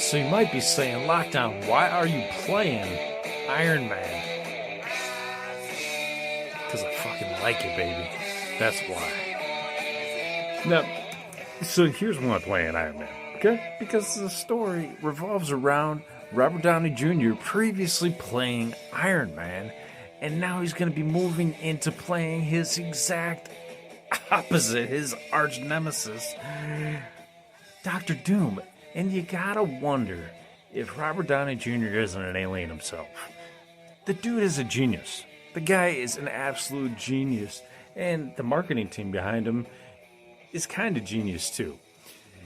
So you might be saying, Lockdown, why are you playing Iron Man? Because I fucking like it, baby. That's why. Now, so here's why I'm playing Iron Man, okay? Because the story revolves around Robert Downey Jr. previously playing Iron Man, and now he's going to be moving into playing his exact opposite, his arch nemesis, Doctor Doom. And you gotta wonder if Robert Downey Jr. isn't an alien himself. The dude is a genius. The guy is an absolute genius. And the marketing team behind him is kind of genius too.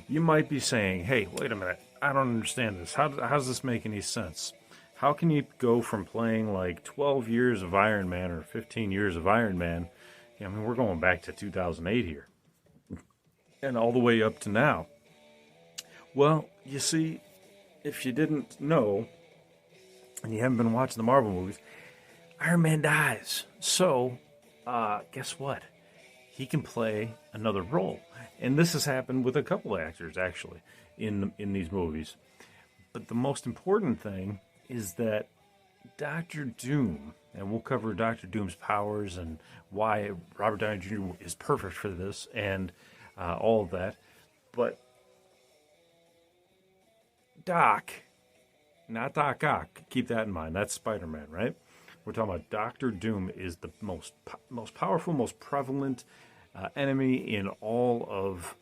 You might be saying, hey, wait a minute, I don't understand this. How does this make any sense? How can you go from playing like 12 years of Iron Man or 15 years of Iron Man? I mean, we're going back to 2008 here. And all the way up to now. Well, you see, if you didn't know, and you haven't been watching the Marvel movies, Iron Man dies. So, guess what? He can play another role. And this has happened with a couple of actors, actually, in these movies. But the most important thing is that Doctor Doom, and we'll cover Doctor Doom's powers and why Robert Downey Jr. is perfect for this and all of that. But Doc, not Doc Ock, keep that in mind. That's Spider-Man, right? We're talking about Doctor Doom is the most powerful, most prevalent enemy in all of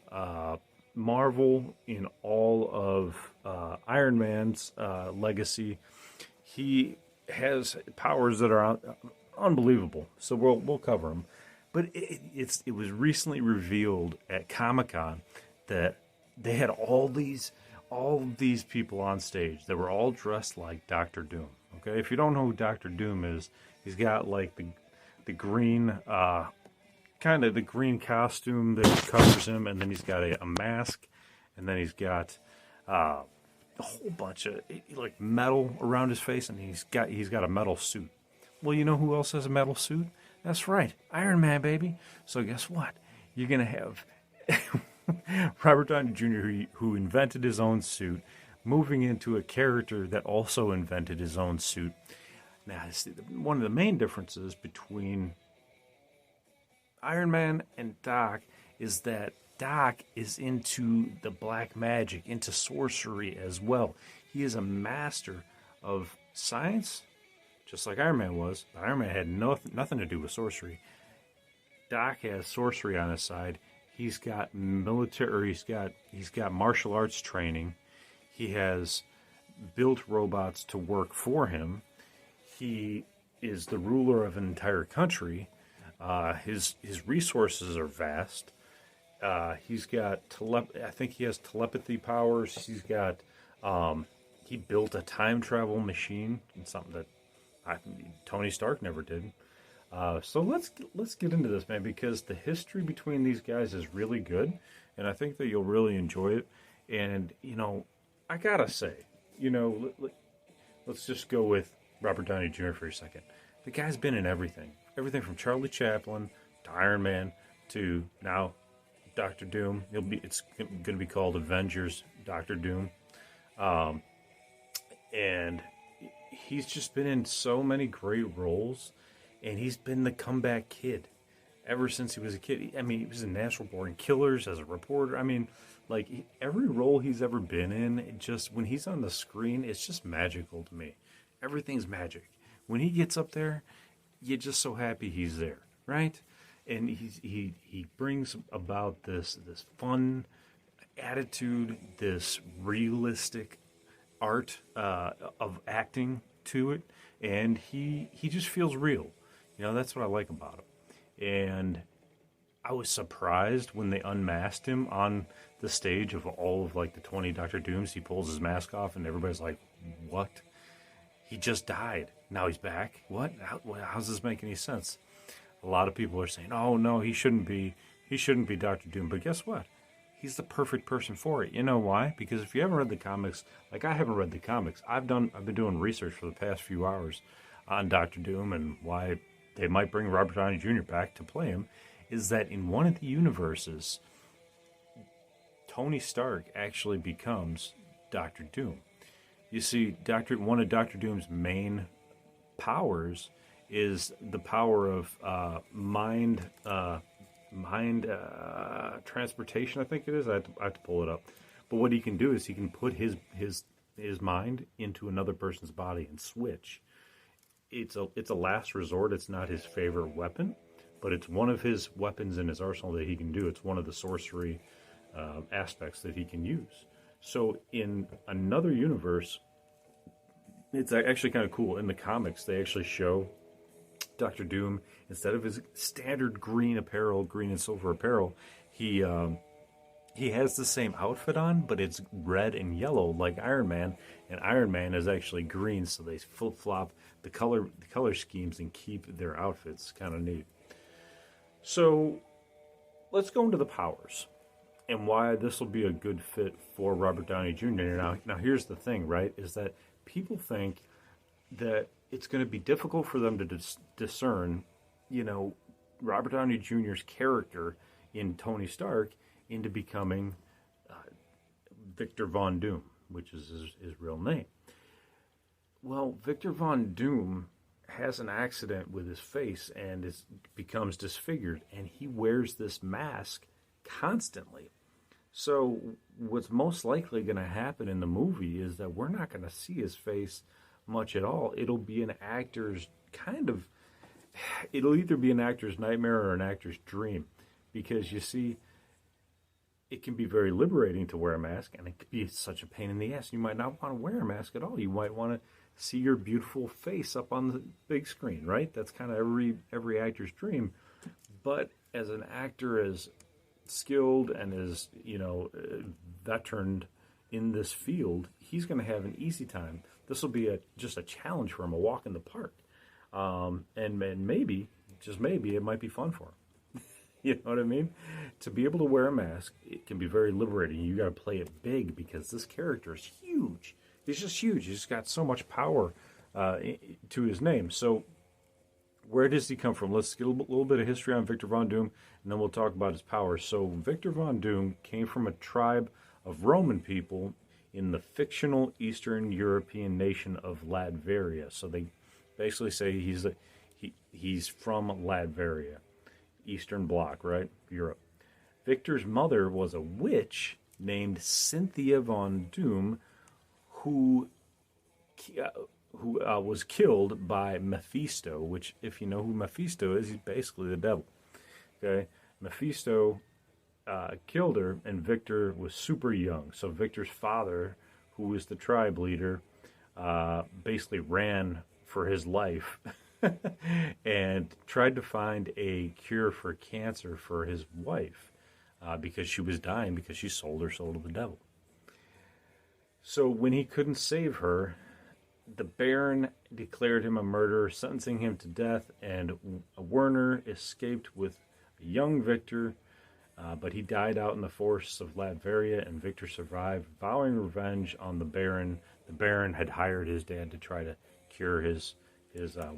Marvel, in all of Iron Man's legacy. He has powers that are unbelievable, so we'll cover them. But it was recently revealed at Comic-Con that they had all these people on stage that were all dressed like Doctor Doom. Okay, if you don't know who Doctor Doom is, he's got like the green kind of the green costume that covers him, and then he's got a mask, and then he's got a whole bunch of like metal around his face, and he's got a metal suit. Well, you know who else has a metal suit? That's right, Iron Man, baby. So guess what? You're gonna have Robert Downey Jr., who invented his own suit, moving into a character that also invented his own suit. Now, one of the main differences between Iron Man and Doc is that Doc is into the black magic, into sorcery as well. He is a master of science, just like Iron Man was. But Iron Man had nothing to do with sorcery. Doc has sorcery on his side. He's got military, he's got martial arts training. He has built robots to work for him. He is the ruler of an entire country. His resources are vast. He's got I think he has telepathy powers. He's got he built a time travel machine, something that Tony Stark never did. So let's get into this, man, because the history between these guys is really good, and I think that you'll really enjoy it. And I gotta say, let's just go with Robert Downey Jr. for a second. The guy's been in everything from Charlie Chaplin to Iron Man to now Doctor Doom. It's going to be called Avengers Doctor Doom, and he's just been in so many great roles. And he's been the comeback kid ever since he was a kid. I mean, he was in Natural Born Killers as a reporter. I mean, like, every role he's ever been in, when he's on the screen, it's just magical to me. Everything's magic. When he gets up there, you're just so happy he's there, right? And he brings about this fun attitude, this realistic art of acting to it, and he just feels real. That's what I like about him. And I was surprised when they unmasked him on the stage of all of like the 20 Doctor Dooms. He pulls his mask off and everybody's like, what? He just died. Now he's back? What? How does this make any sense? A lot of people are saying, oh no, he shouldn't be Doctor Doom. But guess what? He's the perfect person for it. You know why? Because if you haven't read the comics, like I haven't read the comics, I've been doing research for the past few hours on Doctor Doom and why they might bring Robert Downey Jr. back to play him, is that in one of the universes, Tony Stark actually becomes Doctor Doom. You see, one of Doctor Doom's main powers is the power of mind transportation. I think it is. I have to pull it up. But what he can do is he can put his mind into another person's body and switch. It's a last resort. It's not his favorite weapon, but it's one of his weapons in his arsenal that he can do. It's one of the sorcery aspects that he can use. So in another universe, it's actually kind of cool. In the comics, they actually show Doctor Doom, instead of his standard green and silver apparel, he has the same outfit on, but it's red and yellow like Iron Man, and Iron Man is actually green, so they flip-flop the color schemes and keep their outfits. Kind of neat. So let's go into the powers and why this will be a good fit for Robert Downey Jr. Now here's the thing, right, is that people think that it's going to be difficult for them to discern, Robert Downey Jr.'s character in Tony Stark into becoming Victor Von Doom, which is his real name. Well, Victor Von Doom has an accident with his face and becomes disfigured, and he wears this mask constantly. So what's most likely going to happen in the movie is that we're not going to see his face much at all. It'll either be an actor's nightmare or an actor's dream, because you see, it can be very liberating to wear a mask, and it could be such a pain in the ass. You might not want to wear a mask at all. You might want to see your beautiful face up on the big screen, right? That's kind of every actor's dream. But as an actor as skilled and as veteran in this field, he's going to have an easy time. This will be just a challenge for him, a walk in the park, and maybe, just maybe, it might be fun for him. You know what I mean? To be able to wear a mask, it can be very liberating. You got to play it big because this character is huge. He's just huge. He's got so much power to his name. So where does he come from? Let's get a little bit of history on Victor Von Doom, and then we'll talk about his powers. So Victor Von Doom came from a tribe of Roman people in the fictional Eastern European nation of Latveria. So they basically say he's from Latveria, Eastern Bloc, right? Europe. Victor's mother was a witch named Cynthia Von Doom, who was killed by Mephisto, which, if you know who Mephisto is, he's basically the devil. Okay, Mephisto killed her, and Victor was super young. So Victor's father, who was the tribe leader, basically ran for his life and tried to find a cure for cancer for his wife because she was dying because she sold her soul to the devil. So when he couldn't save her, the Baron declared him a murderer, sentencing him to death, and Werner escaped with a young Victor, but he died out in the forests of Latveria, and Victor survived, vowing revenge on the Baron. The Baron had hired his dad to try to cure his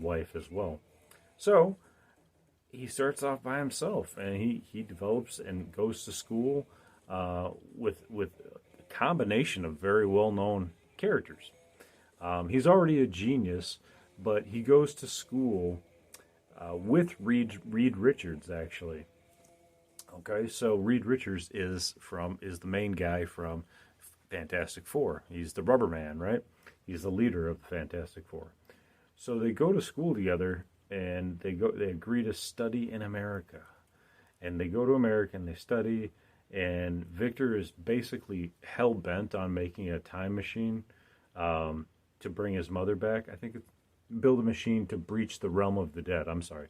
wife as well. So he starts off by himself, and he develops and goes to school with a combination of very well-known characters. He's already a genius, but he goes to school with Reed Richards, actually. Okay, so Reed Richards is the main guy from Fantastic Four. He's the Rubber Man, right? He's the leader of the Fantastic Four. So they go to school together, and they agree to study in America. And they go to America and they study, and Victor is basically hell-bent on making a time machine to bring his mother back. I think build a machine to breach the realm of the dead. I'm sorry.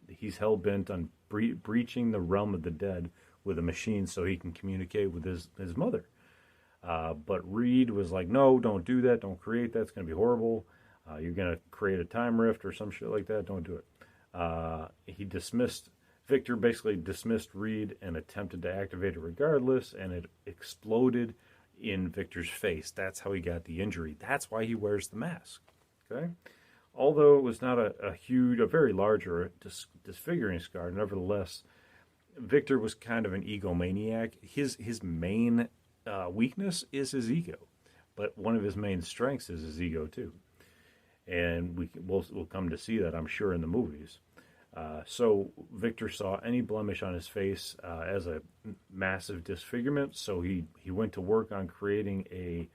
He's hell-bent on breaching the realm of the dead with a machine so he can communicate with his mother. But Reed was like, no, don't do that. Don't create that. It's going to be horrible. You're going to create a time rift or some shit like that. Don't do it. Victor basically dismissed Reed and attempted to activate it regardless, and it exploded in Victor's face. That's how he got the injury. That's why he wears the mask. Okay? Although it was not a very large or disfiguring scar, nevertheless, Victor was kind of an egomaniac. His main weakness is his ego. But one of his main strengths is his ego too, and we'll come to see that, I'm sure, in the movies. So Victor saw any blemish on his face as a massive disfigurement. So he went to work on creating a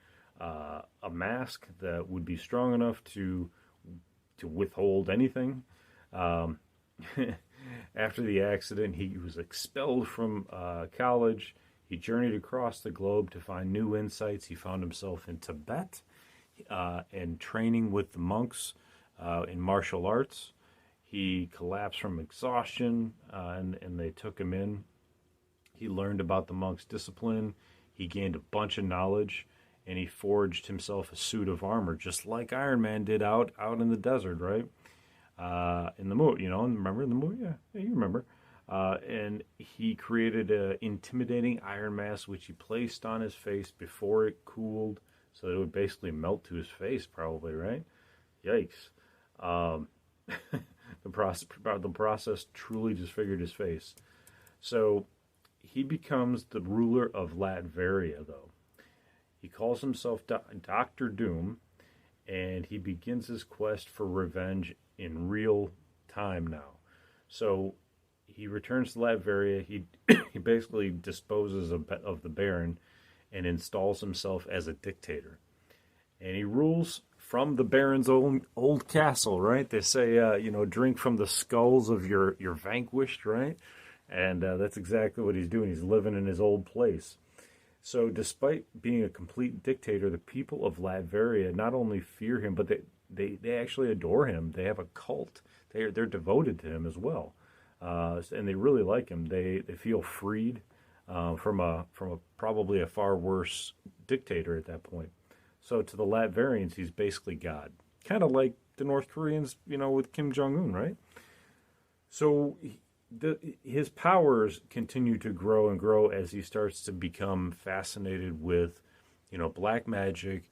mask that would be strong enough to withhold anything. After the accident, he was expelled from college. He journeyed across the globe to find new insights. He found himself in Tibet and training with the monks in martial arts. He collapsed from exhaustion, and they took him in. He learned about the monks' discipline. He gained a bunch of knowledge, and he forged himself a suit of armor, just like Iron Man did out in the desert, right? In the movie, remember in the movie? Yeah, you remember. And he created an intimidating iron mask, which he placed on his face before it cooled, so that it would basically melt to his face, probably, right? Yikes. The process truly disfigured his face. So he becomes the ruler of Latveria, though. He calls himself Dr. Doom, and he begins his quest for revenge in real time now. So he returns to Latveria. He basically disposes of the Baron and installs himself as a dictator. And he rules from the Baron's old castle, right? They say, drink from the skulls of your vanquished, right? And that's exactly what he's doing. He's living in his old place. So despite being a complete dictator, the people of Latveria not only fear him, but they actually adore him. They have a cult. They're devoted to him as well. And they really like him. They feel freed from probably a far worse dictator at that point. So to the Latverians, he's basically God. Kind of like the North Koreans, with Kim Jong-un, right? So his powers continue to grow and grow as he starts to become fascinated with, black magic,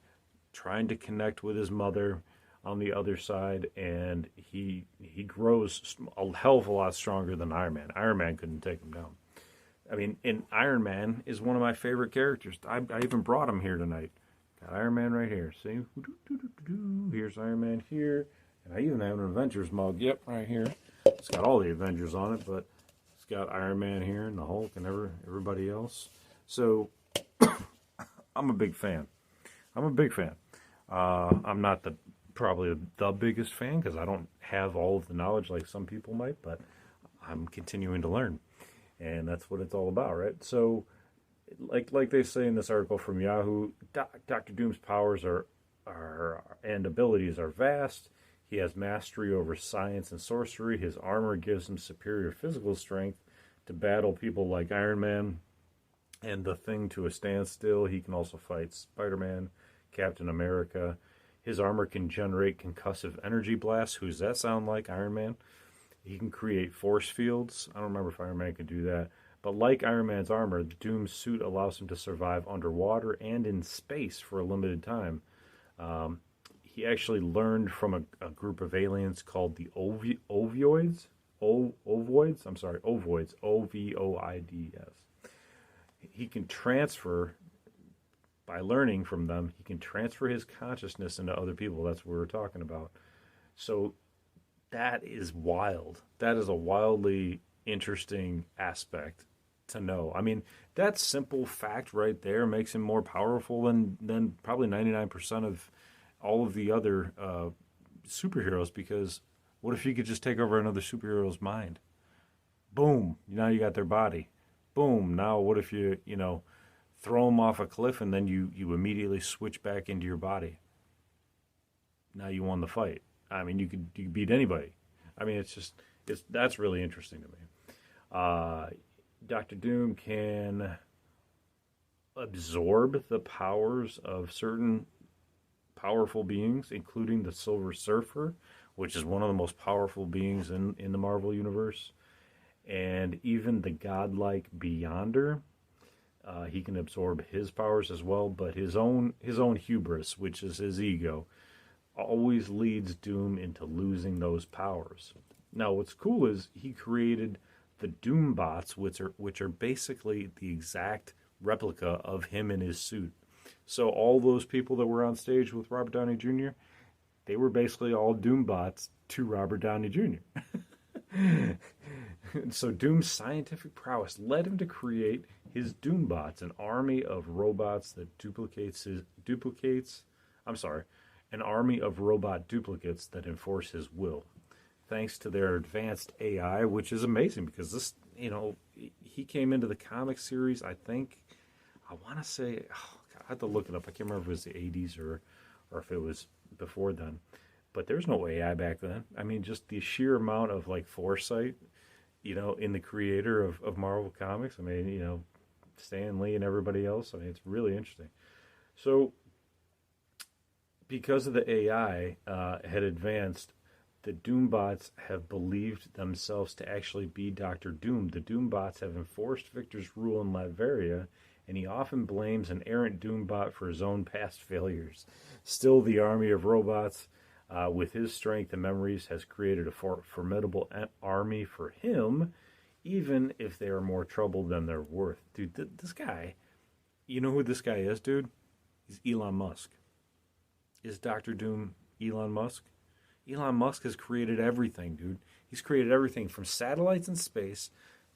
trying to connect with his mother on the other side, and he grows a hell of a lot stronger than Iron Man. Iron Man couldn't take him down. I mean, and Iron Man is one of my favorite characters. I even brought him here tonight. Got Iron Man right here. See? Here's Iron Man here. And I even have an Avengers mug. Yep, right here. It's got all the Avengers on it, but it's got Iron Man here and the Hulk and everybody else. So I'm a big fan. I'm not probably the biggest fan because I don't have all of the knowledge like some people might, but I'm continuing to learn. And that's what it's all about, right? So like they say in this article from Yahoo, Dr. Doom's powers and abilities are vast. He has mastery over science and sorcery. His armor gives him superior physical strength to battle people like Iron Man and the Thing to a standstill. He can also fight Spider-Man, Captain America. His armor can generate concussive energy blasts. Who does that sound like? Iron Man. He can create force fields. I don't remember if Iron Man could do that. But like Iron Man's armor, the Doom's suit allows him to survive underwater and in space for a limited time. He actually learned from a group of aliens called the Ovoids. Ovoids? I'm sorry, Ovoids. Ovoids. He can transfer, by learning from them, he can transfer his consciousness into other people. That's what we're talking about. So that is wild. That is a wildly interesting aspect to know. I mean, that simple fact right there makes him more powerful than probably 99% of all of the other superheroes, because what if you could just take over another superhero's mind? Boom, now you got their body. Boom, now what if you throw them off a cliff and then you immediately switch back into your body? Now you won the fight. I mean, you could beat anybody. I mean, that's really interesting to me. Dr. Doom can absorb the powers of certain powerful beings, including the Silver Surfer, which is one of the most powerful beings in the Marvel Universe, and even the godlike Beyonder. He can absorb his powers as well, but his own hubris, which is his ego, always leads Doom into losing those powers. Now, what's cool is he created the Doom bots, which are basically the exact replica of him in his suit. So all those people that were on stage with Robert Downey Jr., they were basically all Doom bots to Robert Downey Jr. So Doom's scientific prowess led him to create his Doombots, an army of robots that an army of robot duplicates that enforce his will. Thanks to their advanced AI, which is amazing because this, he came into the comic series, I want to say, I have to look it up. I can't remember if it was the 80s or if it was before then. But there's no AI back then. I mean, just the sheer amount of foresight, in the creator of Marvel Comics. I mean, Stan Lee and everybody else. I mean, it's really interesting. So, because of the AI had advanced, the Doombots have believed themselves to actually be Dr. Doom. The Doombots have enforced Victor's rule in Latveria, and he often blames an errant Doombot for his own past failures. Still, the army of robots, with his strength and memories, has created a formidable army for him, even if they are more trouble than they're worth. Dude, this guy, you know who this guy is, dude? He's Elon Musk. Is Dr. Doom Elon Musk? Elon Musk has created everything, dude. He's created everything from satellites in space,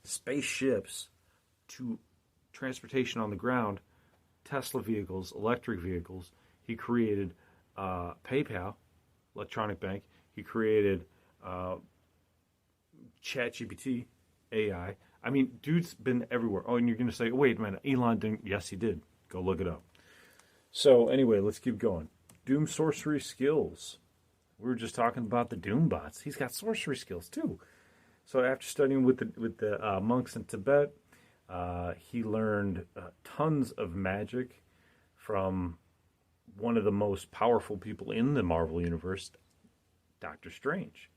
spaceships, to transportation on the ground, Tesla vehicles, electric vehicles. He created PayPal, electronic bank. He created ChatGPT, AI. I mean, dude's been everywhere. Oh, and you're going to say, wait a minute, Elon didn't. Yes, he did. Go look it up. So anyway, let's keep going. Doom sorcery skills. We were just talking about the Doom bots. He's got sorcery skills too. So after studying with the monks in Tibet, he learned tons of magic from one of the most powerful people in the Marvel Universe, Doctor Strange.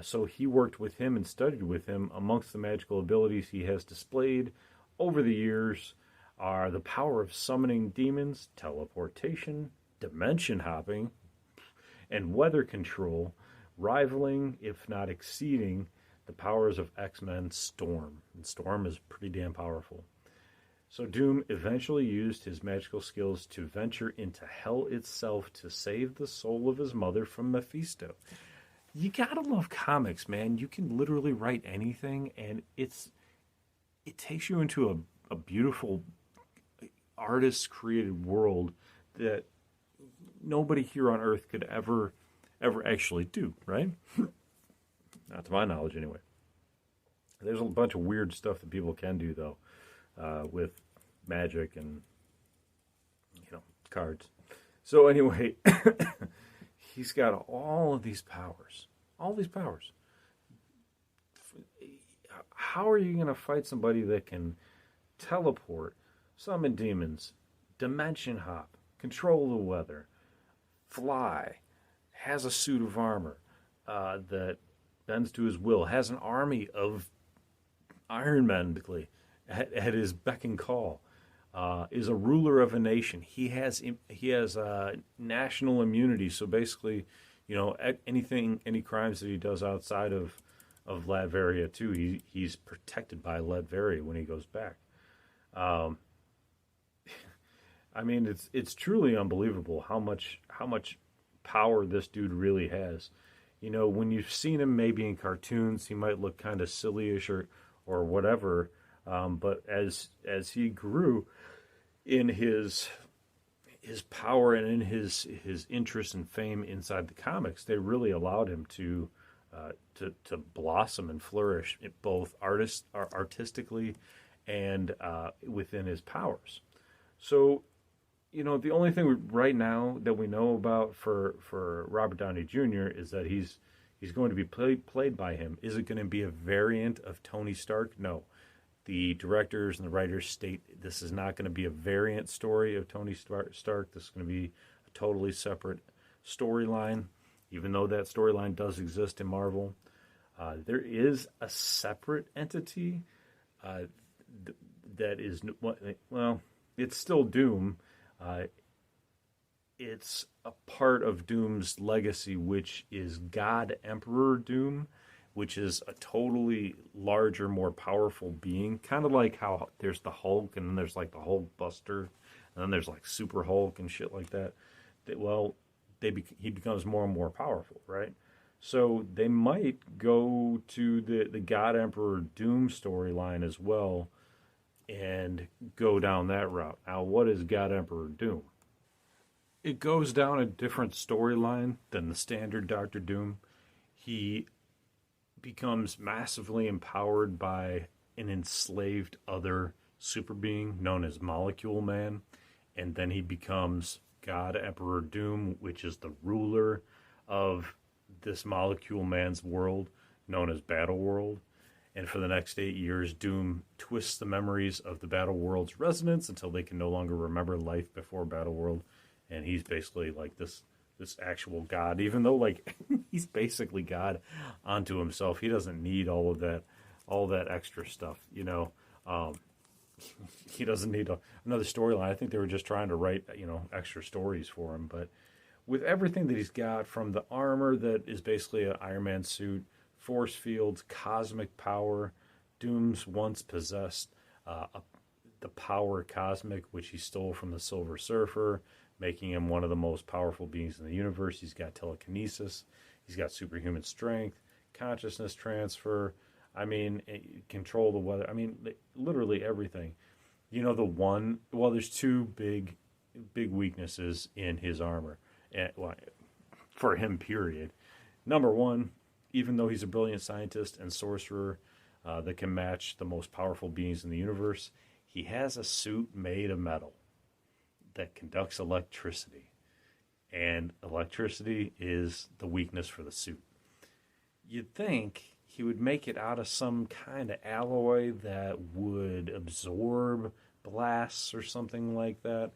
So he worked with him and studied with him. Amongst the magical abilities he has displayed over the years are the power of summoning demons, teleportation, dimension hopping, and weather control, rivaling, if not exceeding, the powers of X-Men Storm. And Storm is pretty damn powerful. So Doom eventually used his magical skills to venture into hell itself to save the soul of his mother from Mephisto. You gotta love comics, man. You can literally write anything, and it takes you into a beautiful artist-created world that nobody here on Earth could ever actually do, right? Not to my knowledge, anyway. There's a bunch of weird stuff that people can do, though, with magic and, cards. So anyway, he's got all of these powers. All these powers. How are you going to fight somebody that can teleport, summon demons, dimension hop, control the weather, fly, has a suit of armor that bends to his will, has an army of Iron Men at his beck and call, is a ruler of a nation. He has national immunity. So basically, any crimes that he does outside of Latveria too, he's protected by Latveria when he goes back. I mean, it's truly unbelievable how much power this dude really has. When you've seen him maybe in cartoons, he might look kind of sillyish or whatever. But as he grew in his power and in his interest and fame inside the comics, they really allowed him to blossom and flourish, both artistically and within his powers. So, the only thing right now that we know about for Robert Downey Jr. is that he's going to be played by him. Is it going to be a variant of Tony Stark? No. The directors and the writers state this is not going to be a variant story of Tony Stark. This is going to be a totally separate storyline, even though that storyline does exist in Marvel. There is a separate entity that is, it's still Doom. It's a part of Doom's legacy, which is God Emperor Doom, which is a totally larger, more powerful being. Kind of like how there's the Hulk and then there's like the Hulk Buster. And then there's like Super Hulk and shit like that. Well, he becomes more and more powerful, right? So they might go to the God Emperor Doom storyline as well and go down that route. Now, what is God Emperor Doom? It goes down a different storyline than the standard Doctor Doom. He becomes massively empowered by an enslaved other super being known as Molecule Man, and then he becomes God Emperor Doom, which is the ruler of this Molecule Man's world known as Battle World. And for the next 8 years, Doom twists the memories of the Battle World's residents until they can no longer remember life before Battle World. And he's basically like this actual god, even though like he's basically God unto himself. He doesn't need all that extra stuff, you know. He doesn't need another storyline. I think they were just trying to write, you know, extra stories for him. But with everything that he's got, from the armor that is basically an Iron Man suit, force fields, cosmic power, Doom's once possessed the power cosmic, which he stole from the Silver Surfer, making him one of the most powerful beings in the universe. He's got telekinesis. He's got superhuman strength, consciousness transfer. I mean, control the weather. I mean, literally everything. You know, there's two big weaknesses in his armor. For him, period. Number one, even though he's a brilliant scientist and sorcerer that can match the most powerful beings in the universe, he has a suit made of metal that conducts electricity. And electricity is the weakness for the suit. You'd think he would make it out of some kind of alloy that would absorb blasts or something like that.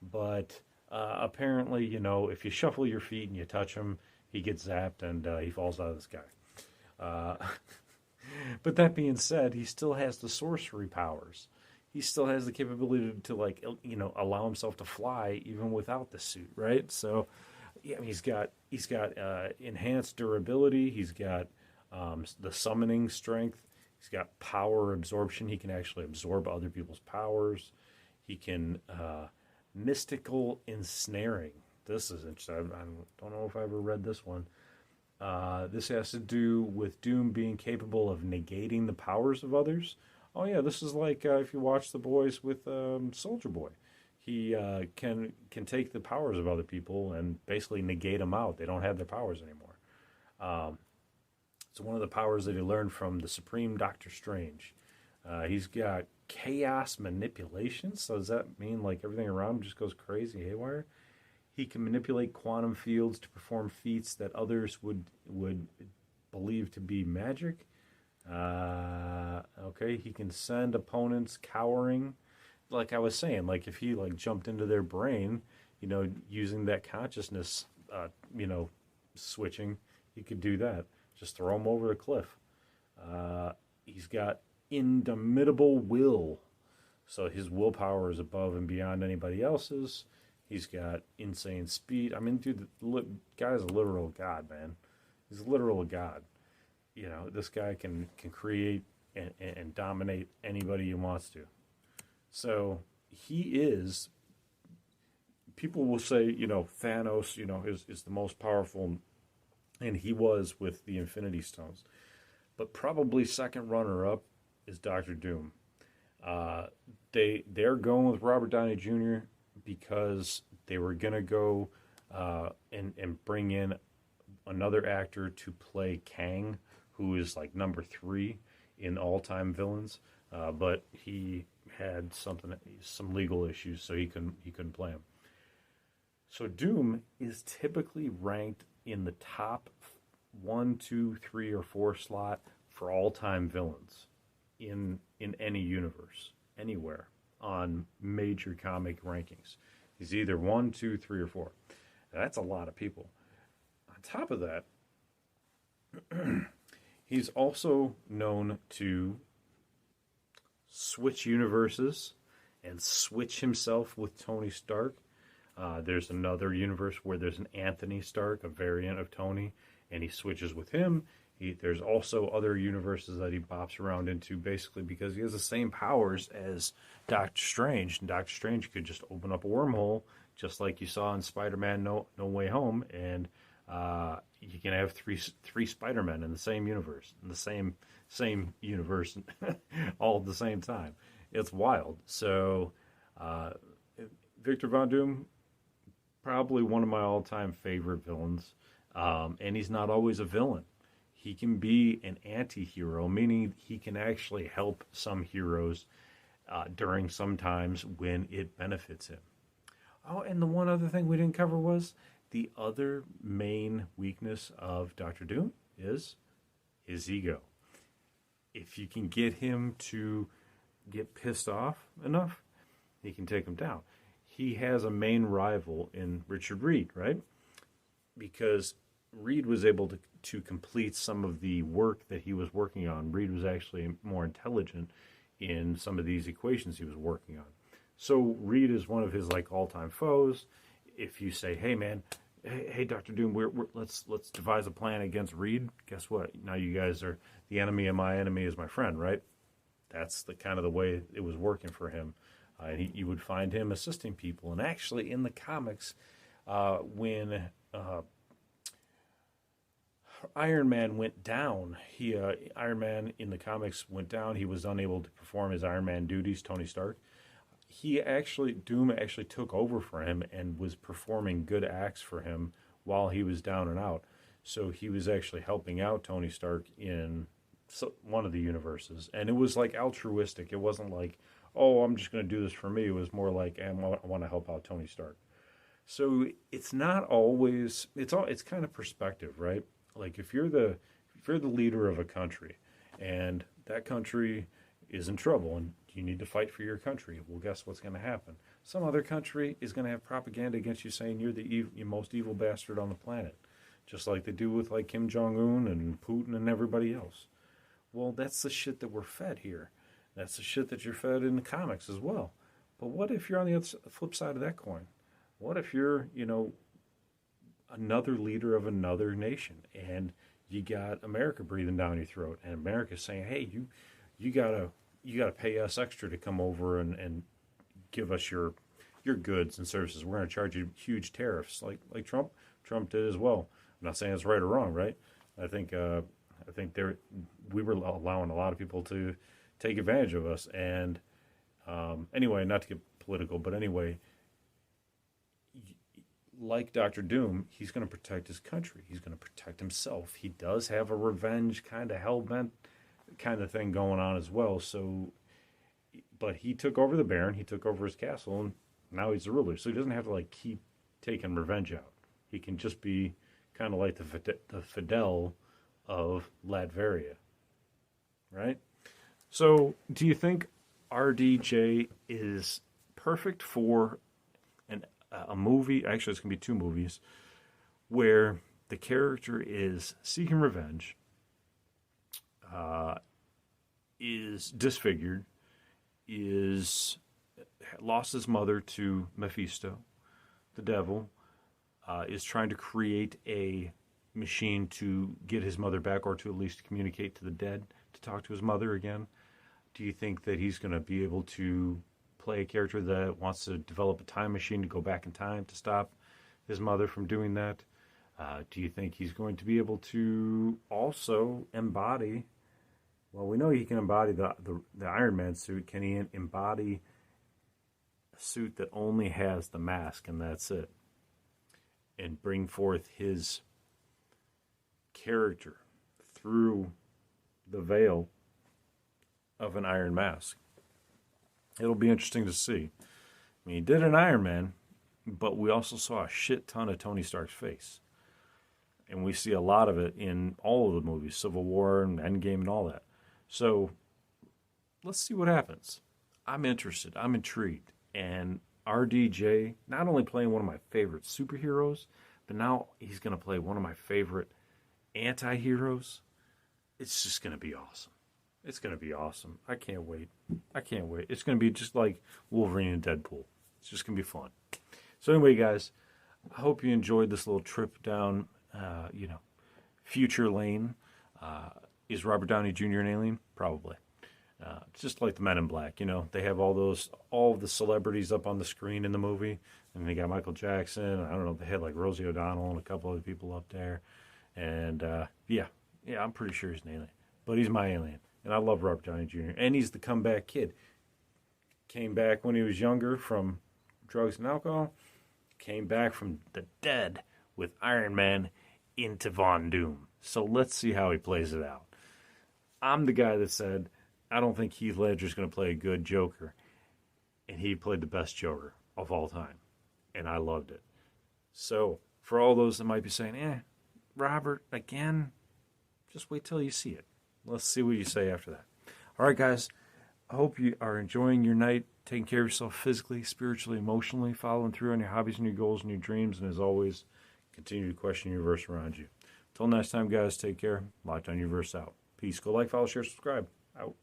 But apparently, you know, if you shuffle your feet and you touch him, he gets zapped and he falls out of the sky. But that being said, he still has the sorcery powers. He still has the capability to like, you know, allow himself to fly even without the suit, right? So, yeah, he's got enhanced durability. He's got the summoning strength. He's got power absorption. He can actually absorb other people's powers. He can mystical ensnaring. This is interesting. I don't know if I ever read this one. This has to do with Doom being capable of negating the powers of others. Oh yeah, this is like if you watch The Boys with Soldier Boy. He can take the powers of other people and basically negate them out. They don't have their powers anymore. It's one of the powers that he learned from the Supreme Doctor Strange. He's got chaos manipulation. So does that mean like everything around him just goes crazy haywire? He can manipulate quantum fields to perform feats that others would believe to be magic. Okay, he can send opponents cowering. Like I was saying, like if he like jumped into their brain, you know, using that consciousness, you know, switching, he could do that. Just throw him over a cliff. He's got indomitable will. So his willpower is above and beyond anybody else's. He's got insane speed. I mean, dude, the guy's a literal god, man. He's a literal god. You know, this guy can create and dominate anybody he wants to. So he is, people will say, you know, Thanos, you know, is the most powerful, and he was with the Infinity Stones. But probably second runner-up is Doctor Doom. They're going with Robert Downey Jr. because they were going to go and bring in another actor to play Kang, who is like number 3 in all-time villains. But he had some legal issues, so he couldn't play him. So Doom is typically ranked in the top 1, 2, 3, or 4 slot for all-time villains in any universe, anywhere on major comic rankings. He's either 1, 2, 3, or 4. Now, that's a lot of people. On top of that, he's also known to switch universes and switch himself with Tony Stark. There's another universe where there's an Anthony Stark, a variant of Tony, and he switches with him. There's also other universes that he bops around into, basically because he has the same powers as Doctor Strange. And Doctor Strange could just open up a wormhole, just like you saw in Spider-Man No Way Home, and you can have three Spider-Men in the same universe, in the same universe, all at the same time. It's wild. So, Victor Von Doom, probably one of my all-time favorite villains, and he's not always a villain. He can be an anti-hero, meaning he can actually help some heroes during some times when it benefits him. Oh, and the one other thing we didn't cover was the other main weakness of Doctor Doom is his ego. If you can get him to get pissed off enough, he can take him down. He has a main rival in Richard Reed, right? Because Reed was able to complete some of the work that he was working on. Reed was actually more intelligent in some of these equations he was working on. So Reed is one of his like all-time foes. If you say, "Hey man, hey Dr. Doom, let's devise a plan against Reed," guess what? Now you guys are the enemy, and my enemy is my friend, right? That's the kind of the way it was working for him. You would find him assisting people, and actually in the comics, when Iron Man went down, Iron Man in the comics went down. He was unable to perform his Iron Man duties. Tony Stark. Doom actually took over for him and was performing good acts for him while he was down and out. So he was actually helping out Tony Stark in one of the universes, and it was like altruistic. It wasn't like, "Oh, I'm just going to do this for me." It was more like, I want to help out Tony Stark. So it's not always. It's kind of perspective, right? Like if you're the leader of a country, and that country is in trouble, and you need to fight for your country, well, guess what's going to happen? Some other country is going to have propaganda against you saying you're the most evil bastard on the planet, just like they do with like Kim Jong-un and Putin and everybody else. Well, that's the shit that we're fed here. That's the shit that you're fed in the comics as well. But what if you're on the flip side of that coin? What if you're, another leader of another nation, and you got America breathing down your throat, and America's saying, "Hey, you gotta pay us extra to come over and give us your goods and services. We're going to charge you huge tariffs," like Trump did as well. I'm not saying it's right or wrong, right? I think we were allowing a lot of people to take advantage of us. And anyway, not to get political, but anyway, like Dr. Doom, he's going to protect his country. He's going to protect himself. He does have a revenge kind of hell-bent kind of thing going on as well. So, but he took over the Baron, he took over his castle, and now he's the ruler. So he doesn't have to like keep taking revenge out. He can just be kind of like the Fidel of Latveria, right? So, do you think RDJ is perfect for a movie? Actually, it's going to be two movies where the character is seeking revenge, is disfigured, is lost his mother to Mephisto, the devil, is trying to create a machine to get his mother back, or to at least communicate to the dead, to talk to his mother again. Do you think that he's going to be able to play a character that wants to develop a time machine to go back in time to stop his mother from doing that? Do you think he's going to be able to also embody, well, we know he can embody the Iron Man suit. Can he embody a suit that only has the mask and that's it, and bring forth his character through the veil of an iron mask? It'll be interesting to see. I mean, he did an Iron Man, but we also saw a shit ton of Tony Stark's face. And we see a lot of it in all of the movies, Civil War and Endgame and all that. So let's see what happens. I'm interested. I'm intrigued. And RDJ, not only playing one of my favorite superheroes, but now he's going to play one of my favorite anti-heroes. It's just going to be awesome. It's going to be awesome. I can't wait. It's going to be just like Wolverine and Deadpool. It's just going to be fun. So anyway, guys, I hope you enjoyed this little trip down, future lane. Is Robert Downey Jr. an alien? Probably. It's just like the Men in Black, they have all of the celebrities up on the screen in the movie, and they got Michael Jackson. I don't know, they had like Rosie O'Donnell and a couple other people up there, and yeah, I'm pretty sure he's an alien, but he's my alien, and I love Robert Downey Jr. And he's the comeback kid. Came back when he was younger from drugs and alcohol, came back from the dead with Iron Man into Von Doom. So let's see how he plays it out. I'm the guy that said, I don't think Heath Ledger's going to play a good Joker. And he played the best Joker of all time. And I loved it. So, for all those that might be saying, Robert, again, just wait till you see it. Let's see what you say after that. All right, guys. I hope you are enjoying your night, taking care of yourself physically, spiritually, emotionally, following through on your hobbies and your goals and your dreams. And as always, continue to question the universe around you. Until next time, guys, take care. Lockdown Universe out. Peace. Go like, follow, share, subscribe. Out.